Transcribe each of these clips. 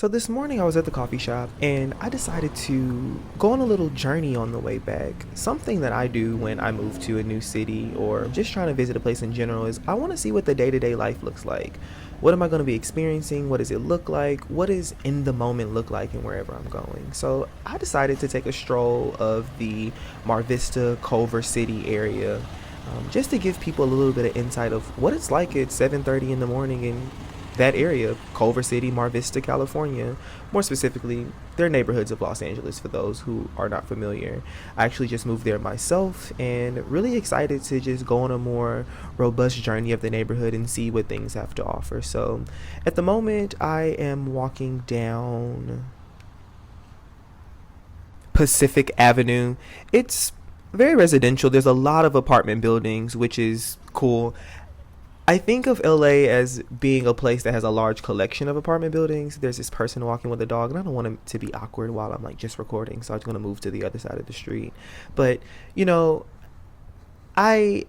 So this morning I was at the coffee shop and I decided to go on a little journey on the way back. Something that I do when I move to a new city or just trying to visit a place in general is I want to see what the day-to-day life looks like. What am I going to be experiencing? What does it look like? What does in the moment look like in wherever I'm going? So I decided to take a stroll of the Mar Vista, Culver City area, just to give people a little bit of insight of what it's like at 7:30 in the morning in that area, Culver City, Mar Vista, California. More specifically, their neighborhoods of Los Angeles for those who are not familiar. I actually just moved there myself and really excited to just go on a more robust journey of the neighborhood and see what things have to offer. So at the moment, I am walking down Pacific Avenue. It's very residential. There's a lot of apartment buildings, which is cool. I think of LA as being a place that has a large collection of apartment buildings. There's this person walking with a dog, and I don't want it to be awkward while I'm like just recording, so I'm going to move to the other side of the street. But, you know, I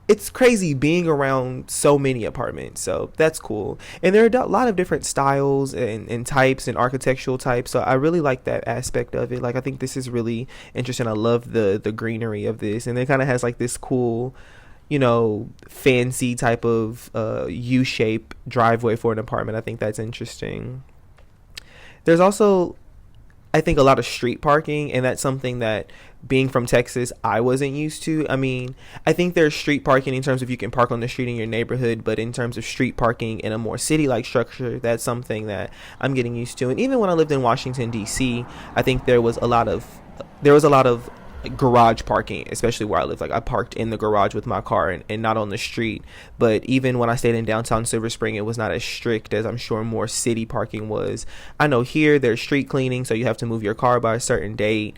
it's crazy being around so many apartments, so that's cool. And there are a lot of different styles and types and architectural types, so I really like that aspect of it. Like, I think this is really interesting. I love the greenery of this, and it kind of has like this cool, fancy type of U-shape driveway for an apartment. I think that's interesting. There's also, I think, a lot of street parking, and that's something that, being from Texas, I wasn't used to. I mean, I think there's street parking in terms of you can park on the street in your neighborhood, but in terms of street parking in a more city-like structure, that's something that I'm getting used to. And even when I lived in Washington, D.C., I think there was a lot of garage parking, especially where I live. Like, I parked in the garage with my car and not on the street. But even when I stayed in downtown Silver Spring, it was not as strict as I'm sure more city parking was. I know here there's street cleaning, so you have to move your car by a certain date,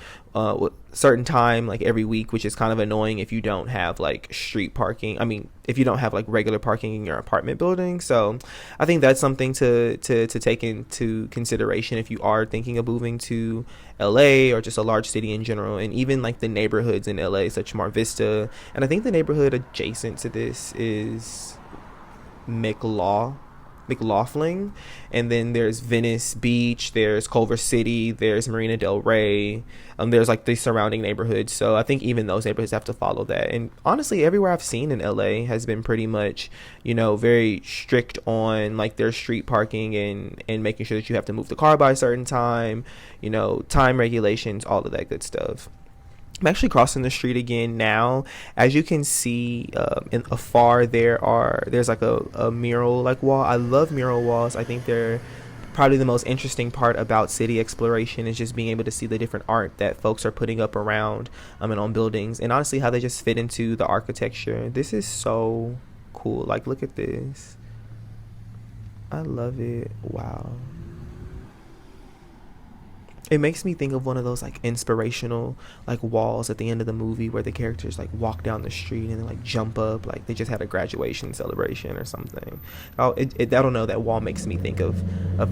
certain time, like every week, which is kind of annoying if you don't have like street parking. I mean, if you don't have like regular parking in your apartment building. So I think that's something to take into consideration if you are thinking of moving to LA or just a large city in general, and even like the neighborhoods in LA, such Mar Vista. And I think the neighborhood adjacent to this is McLaughlin, and then there's Venice Beach, there's Culver City, there's Marina Del Rey, there's like the surrounding neighborhoods. So I think even those neighborhoods have to follow that. And honestly, everywhere I've seen in LA has been pretty much, very strict on like their street parking and making sure that you have to move the car by a certain time, time regulations, all of that good stuff. I'm actually crossing the street again now. As you can see, in afar, there's like a mural like wall. I love mural walls. I think they're probably the most interesting part about city exploration, is just being able to see the different art that folks are putting up around and on buildings, and honestly how they just fit into the architecture. This is so cool. Like, look at this. I love it. Wow. It makes me think of one of those like inspirational like walls at the end of the movie where the characters like walk down the street and then like jump up like they just had a graduation celebration or something. I don't know, that wall makes me think of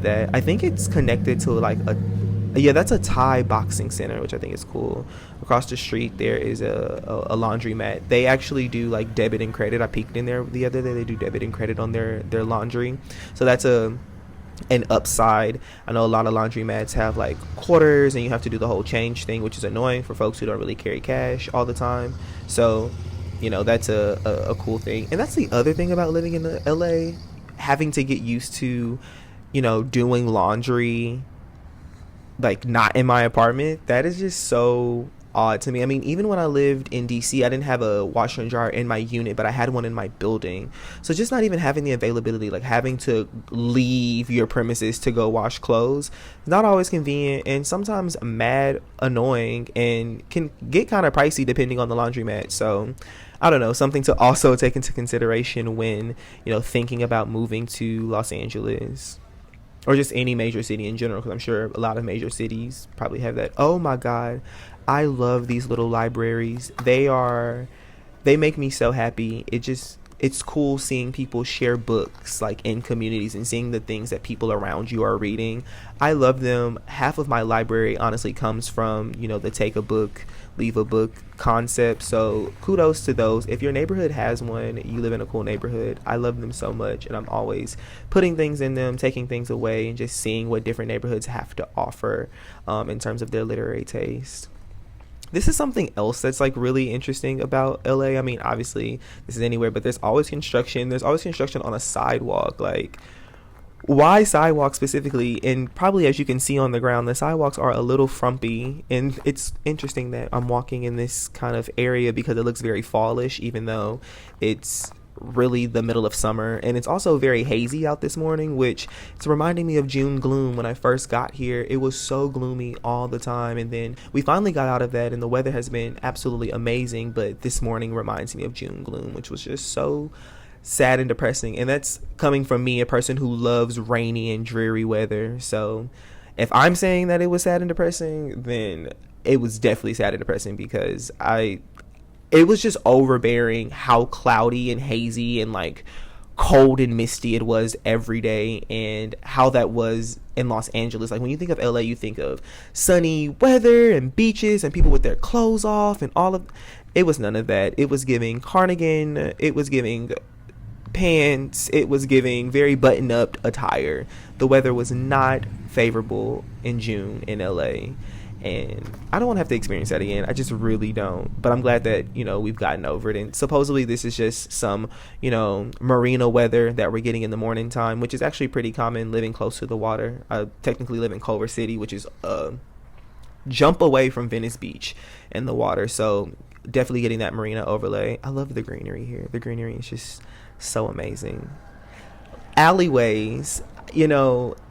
that. I think it's connected to like that's a Thai boxing center, which I think is cool. Across the street there is a laundromat. They actually do like debit and credit. I peeked in there the other day. They do debit and credit on their laundry, so that's an upside. I know a lot of laundromats have like quarters and you have to do the whole change thing, which is annoying for folks who don't really carry cash all the time. So that's a cool thing. And that's the other thing about living in LA, having to get used to doing laundry like not in my apartment. That is just so odd to me. I mean, even when I lived in DC, I didn't have a washer and dryer in my unit, but I had one in my building. So just not even having the availability, like having to leave your premises to go wash clothes, not always convenient, and sometimes mad annoying, and can get kind of pricey depending on the laundromat. So I don't know, something to also take into consideration when thinking about moving to Los Angeles or just any major city in general, because I'm sure a lot of major cities probably have that. Oh my god, I love these little libraries. They make me so happy. It's it's cool seeing people share books like in communities and seeing the things that people around you are reading. I love them. Half of my library honestly comes from, the take a book, leave a book concept. So kudos to those. If your neighborhood has one, you live in a cool neighborhood. I love them so much, and I'm always putting things in them, taking things away, and just seeing what different neighborhoods have to offer in terms of their literary taste. This is something else that's like really interesting about LA. I mean, obviously this is anywhere, but there's always construction. There's always construction on a sidewalk. Like, why sidewalks specifically? And probably, as you can see on the ground, the sidewalks are a little frumpy, and it's interesting that I'm walking in this kind of area because it looks very fallish, even though it's really the middle of summer. And it's also very hazy out this morning, which it's reminding me of June gloom. When I first got here, it was so gloomy all the time, and then we finally got out of that, and the weather has been absolutely amazing. But this morning reminds me of June gloom, which was just so sad and depressing. And that's coming from me, a person who loves rainy and dreary weather. So if I'm saying that it was sad and depressing, then it was definitely sad and depressing, because it was just overbearing how cloudy and hazy and like cold and misty it was every day, and how that was in Los Angeles. Like, when you think of LA, you think of sunny weather and beaches and people with their clothes off and all of it. Was none of that. It was giving cardigan, it was giving pants, it was giving very button up attire. The weather was not favorable in June in LA, and I don't want to have to experience that again. I just really don't. But I'm glad that, we've gotten over it. And supposedly this is just some, marina weather that we're getting in the morning time, which is actually pretty common living close to the water. I technically live in Culver City, which is a jump away from Venice Beach and the water. So definitely getting that marina overlay. I love the greenery here. The greenery is just so amazing. Alleyways,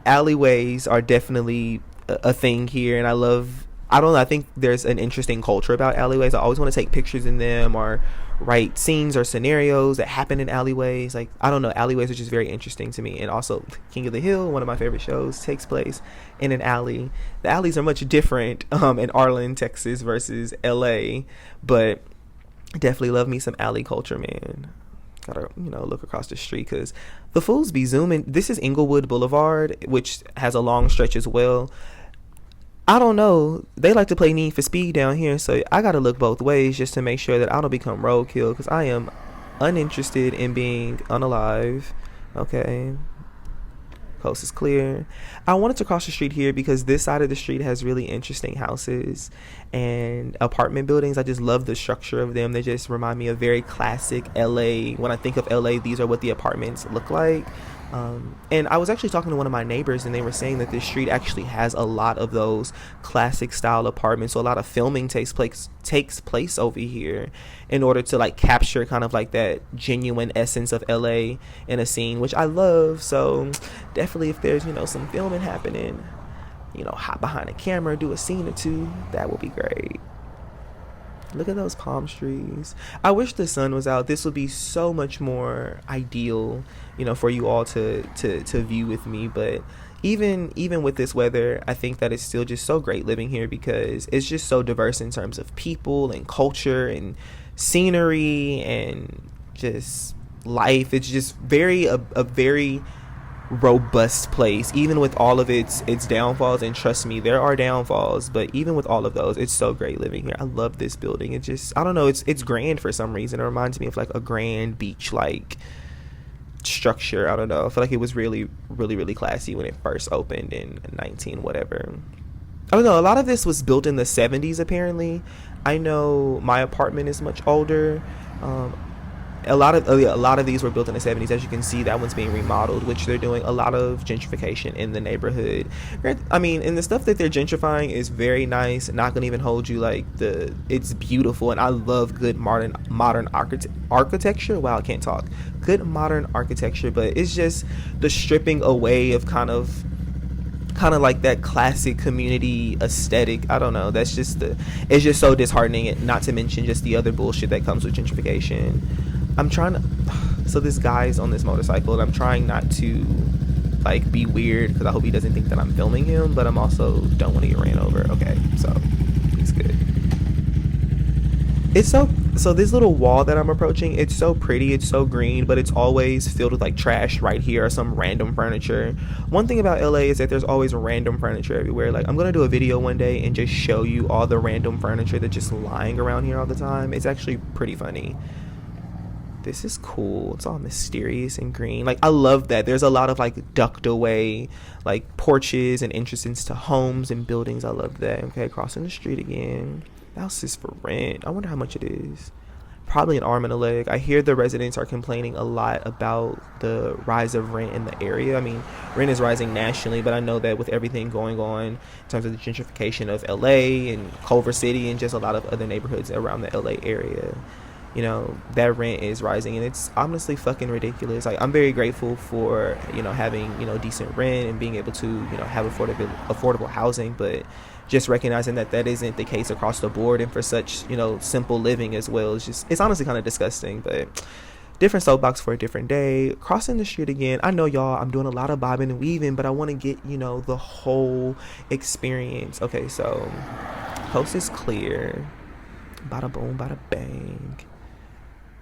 alleyways are definitely a thing here, and I think there's an interesting culture about alleyways. I always want to take pictures in them or write scenes or scenarios that happen in alleyways. Like, I don't know, alleyways are just very interesting to me. And also King of the Hill, one of my favorite shows, takes place in an alley. The alleys are much different in Arlen, Texas versus LA, but definitely love me some alley culture, man. Gotta, look across the street because the fools be zooming. This is Inglewood Boulevard, which has a long stretch as well. I don't know. They like to play Need for Speed down here, so I gotta look both ways just to make sure that I don't become roadkill, because I am uninterested in being unalive. Okay. Coast is clear. I wanted to cross the street here because this side of the street has really interesting houses and apartment buildings. I just love the structure of them. They just remind me of very classic LA. When I think of LA, these are what the apartments look like. And I was actually talking to one of my neighbors, and they were saying that this street actually has a lot of those classic style apartments. So a lot of filming takes place over here in order to like capture kind of like that genuine essence of LA in a scene, which I love. So definitely, if there's, some filming happening, hop behind a camera, do a scene or two, that would be great. Look at those palm trees. I wish the sun was out. This would be so much more ideal, for you all to view with me. But even with this weather, I think that it's still just so great living here because it's just so diverse in terms of people and culture and scenery and just life. It's just a very robust place, even with all of its downfalls. And trust me, there are downfalls, but even with all of those, it's so great living here. I love this building. It just, I don't know, it's grand for some reason. It reminds me of like a grand beach like structure. I don't know, I feel like it was really, really, really classy when it first opened in 19 whatever. I don't know, a lot of this was built in the 70s apparently. I know my apartment is much older. A lot of these were built in the 70s. As you can see, that one's being remodeled, which they're doing a lot of gentrification in the neighborhood. I mean, and the stuff that they're gentrifying is very nice. Not gonna even hold you, like, it's beautiful, and I love good modern architecture. Wow, I can't talk. Good modern architecture, but it's just the stripping away of kind of like that classic community aesthetic. I don't know, it's just so disheartening, and not to mention just the other bullshit that comes with gentrification. So this guy's on this motorcycle, and I'm trying not to like be weird because I hope he doesn't think that I'm filming him, but I'm also don't want to get ran over. Okay, so he's good. It's so this little wall that I'm approaching, it's so pretty, it's so green, but it's always filled with like trash right here or some random furniture. One thing about LA is that there's always random furniture everywhere. Like I'm gonna do a video one day and just show you all the random furniture that's just lying around here all the time. It's actually pretty funny. This is cool. It's all mysterious and green. Like I love that. There's a lot of like ducked away like porches and entrances to homes and buildings. I love that. Okay, crossing the street again. The house is for rent. I wonder how much it is. Probably an arm and a leg. I hear the residents are complaining a lot about the rise of rent in the area. I mean, rent is rising nationally, but I know that with everything going on in terms of the gentrification of LA and Culver City and just a lot of other neighborhoods around the LA area, you know, that rent is rising and it's honestly fucking ridiculous. Like I'm very grateful for, you know, having, you know, decent rent and being able to, you know, have affordable housing, but just recognizing that that isn't the case across the board and for such, you know, simple living as well. It's honestly kind of disgusting, but different soapbox for a different day. Crossing the street again. I know y'all, I'm doing a lot of bobbing and weaving, but I want to get, you know, the whole experience. Okay, so coast is clear. Bada boom, bada bang.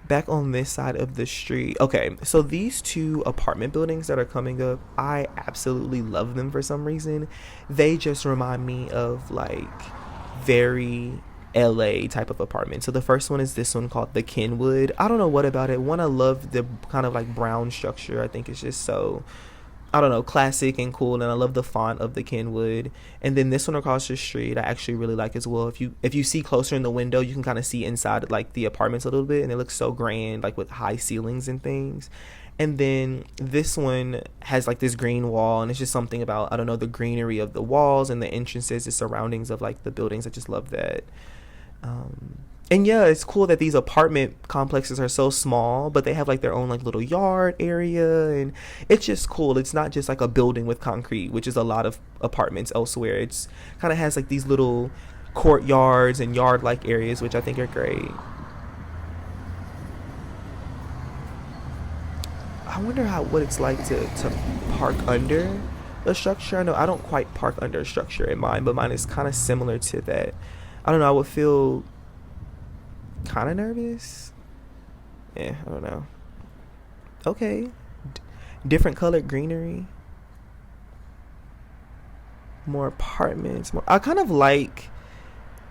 Back on this side of the street. Okay, so these two apartment buildings that are coming up, I absolutely love them for some reason. They just remind me of like very LA type of apartment. So the first one is this one called the Kenwood. I don't know what about it. One, I love the kind of like brown structure. I think it's just so, I don't know, classic and cool, and I love the font of the Kenwood. And then this one across the street, I actually really like as well. If you see closer in the window, you can kind of see inside like the apartments a little bit, and it looks so grand, like with high ceilings and things. And then this one has like this green wall, and it's just something about, I don't know, the greenery of the walls and the entrances, the surroundings of like the buildings. I just love that. And yeah, it's cool that these apartment complexes are so small, but they have like their own like little yard area, and it's just cool. It's not just like a building with concrete, which is a lot of apartments elsewhere. It's kind of has like these little courtyards and yard like areas, which I think are great. I wonder what it's like to park under a structure. I know I don't quite park under a structure in mine, but mine is kind of similar to that. I don't know. I would feel kind of nervous. Yeah, I don't know. Okay. Different colored greenery. More apartments. I kind of like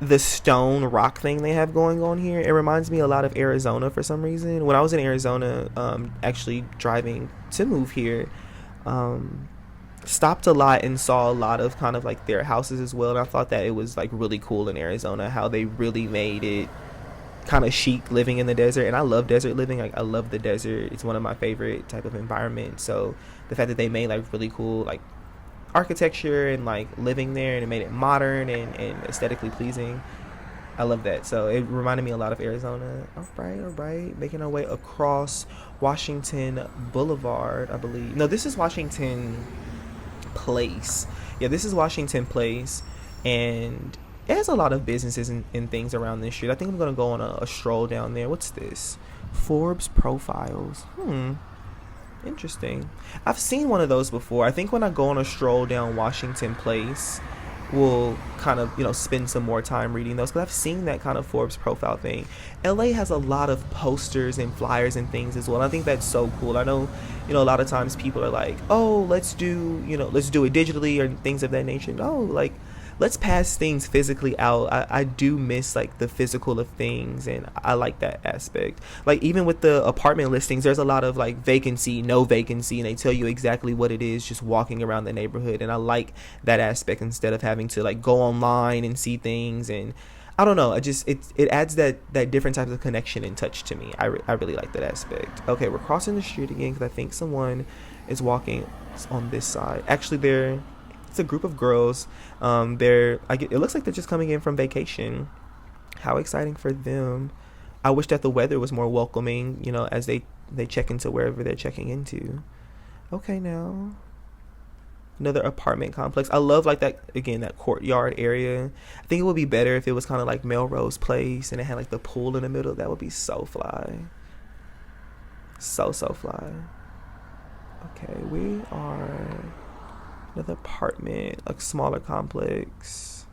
the stone rock thing they have going on here. It reminds me a lot of Arizona for some reason. When I was in Arizona, actually driving to move here, stopped a lot and saw a lot of kind of like their houses as well. And I thought that it was like really cool in Arizona how they really made it kind of chic living in the desert. And I love desert living. Like I love the desert. It's one of my favorite type of environment. So the fact that they made like really cool like architecture and like living there, and it made it modern and aesthetically pleasing, I love that. So it reminded me a lot of Arizona. All right, making our way across Washington Boulevard, I believe. No, this is Washington Place. Yeah, this is Washington Place, and it has a lot of businesses and things around this street. I think I'm gonna go on a stroll down there. What's this? Forbes profiles. Interesting. I've seen one of those before. I think when I go on a stroll down Washington Place, we'll kind of, you know, spend some more time reading those, because I've seen that kind of Forbes profile thing. LA has a lot of posters and flyers and things as well, and I think that's so cool. I know, you know, a lot of times people are like, oh, let's do it digitally or things of that nature. No, like, let's pass things physically out. I do miss like the physical of things, and I like that aspect. Like even with the apartment listings, there's a lot of like vacancy, no vacancy, and they tell you exactly what it is just walking around the neighborhood, and I like that aspect instead of having to like go online and see things. And I don't know, it adds that different type of connection and touch to me. I really like that aspect. Okay, we're crossing the street again because I think someone is walking on this side. Actually, it's a group of girls. It looks like they're just coming in from vacation. How exciting for them. I wish that the weather was more welcoming, you know, as they check into wherever they're checking into. Okay, now another apartment complex. I love like that, again, that courtyard area. I think it would be better if it was kind of like Melrose Place and it had like the pool in the middle. That would be so fly. So fly. Okay, we are another apartment, like smaller complex.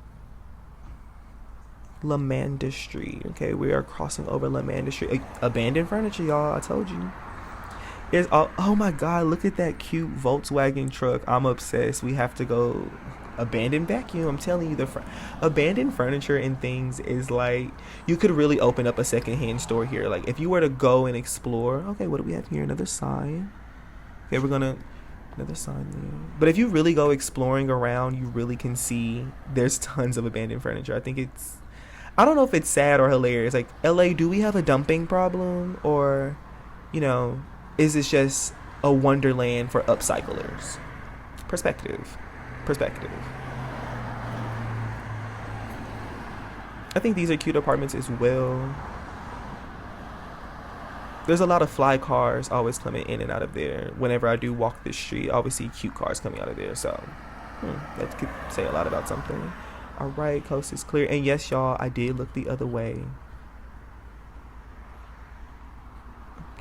Lamanda Street. Okay, we are crossing over Lamanda Street. Abandoned furniture, y'all. I told you. It's oh my god, look at that cute Volkswagen truck. I'm obsessed. We have to go abandoned vacuum. I'm telling you, abandoned furniture and things is like you could really open up a secondhand store here. Like if you were to go and explore. Okay, what do we have here? Another sign. Okay, we're gonna another sign there. But if you really go exploring around, you really can see there's tons of abandoned furniture. I think it's I don't know if it's sad or hilarious. Like LA, do we have a dumping problem or you know, is this just a wonderland for upcyclers? Perspective. Perspective. I think these are cute apartments as well. There's a lot of fly cars always coming in and out of there. Whenever I do walk this street, I always see cute cars coming out of there. So, that could say a lot about something. All right, coast is clear. And yes, y'all, I did look the other way.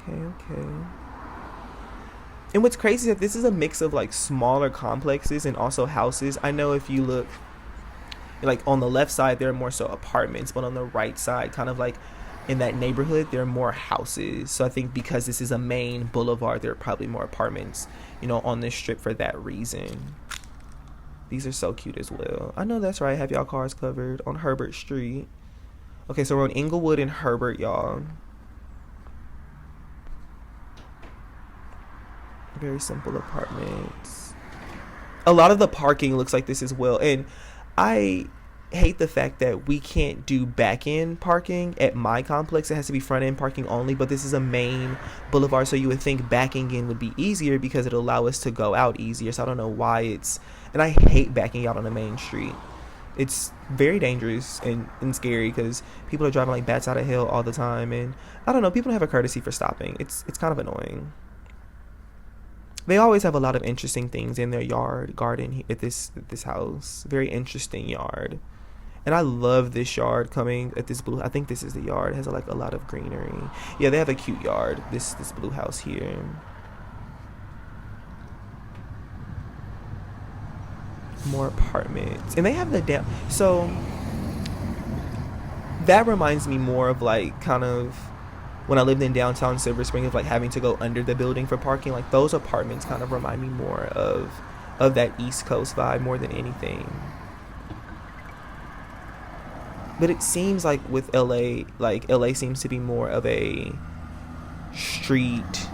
Okay. And what's crazy is that this is a mix of like smaller complexes and also houses. I know if you look like on the left side, there are more so apartments, but on the right side, kind of like in that neighborhood, there are more houses. So I think because this is a main boulevard, there are probably more apartments, on this strip for that reason. These are so cute as well. I know that's right. Have y'all cars covered on Herbert Street. Okay, so we're on Inglewood and Herbert, y'all. Very simple apartments. A lot of the parking looks like this as well. And I hate the fact that we can't do back end parking at my complex. It has to be front end parking only, but this is a main boulevard, so you would think backing in would be easier because it'll allow us to go out easier. So I don't know why and I hate backing out on the main street. It's very dangerous and scary because people are driving like bats out of hell all the time, and I don't know, people don't have a courtesy for stopping. It's kind of annoying. They always have a lot of interesting things in their garden at this house. Very interesting yard. And I love this yard coming at this blue. I think this is the yard. It has like a lot of greenery. Yeah, they have a cute yard. This blue house here. More apartments. And they have so that reminds me more of like kind of when I lived in downtown Silver Spring, of like having to go under the building for parking. Like those apartments kind of remind me more of that East Coast vibe more than anything. But it seems like with LA, like LA seems to be more of a street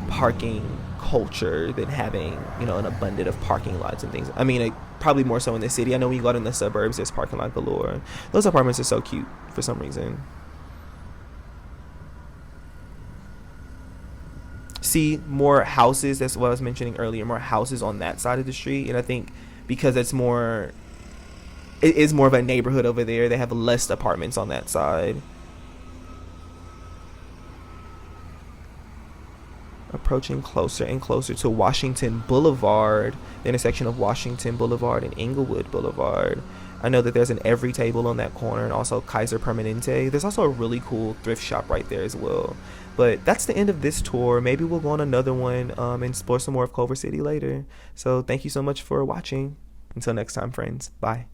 parking culture than having, an abundance of parking lots and things. I mean, probably more so in the city. I know when you go out in the suburbs, there's parking lot galore. Those apartments are so cute for some reason. See more houses. That's what I was mentioning earlier. More houses on that side of the street, and I think because it is more of a neighborhood over there, they have less apartments on that side. Approaching closer and closer to Washington Boulevard, the intersection of Washington Boulevard and Inglewood Boulevard. I know that there's an Every Table on that corner, and also Kaiser Permanente. There's also a really cool thrift shop right there as well. But that's the end of this tour. Maybe we'll go on another one and explore some more of Culver City later. So thank you so much for watching. Until next time, friends. Bye.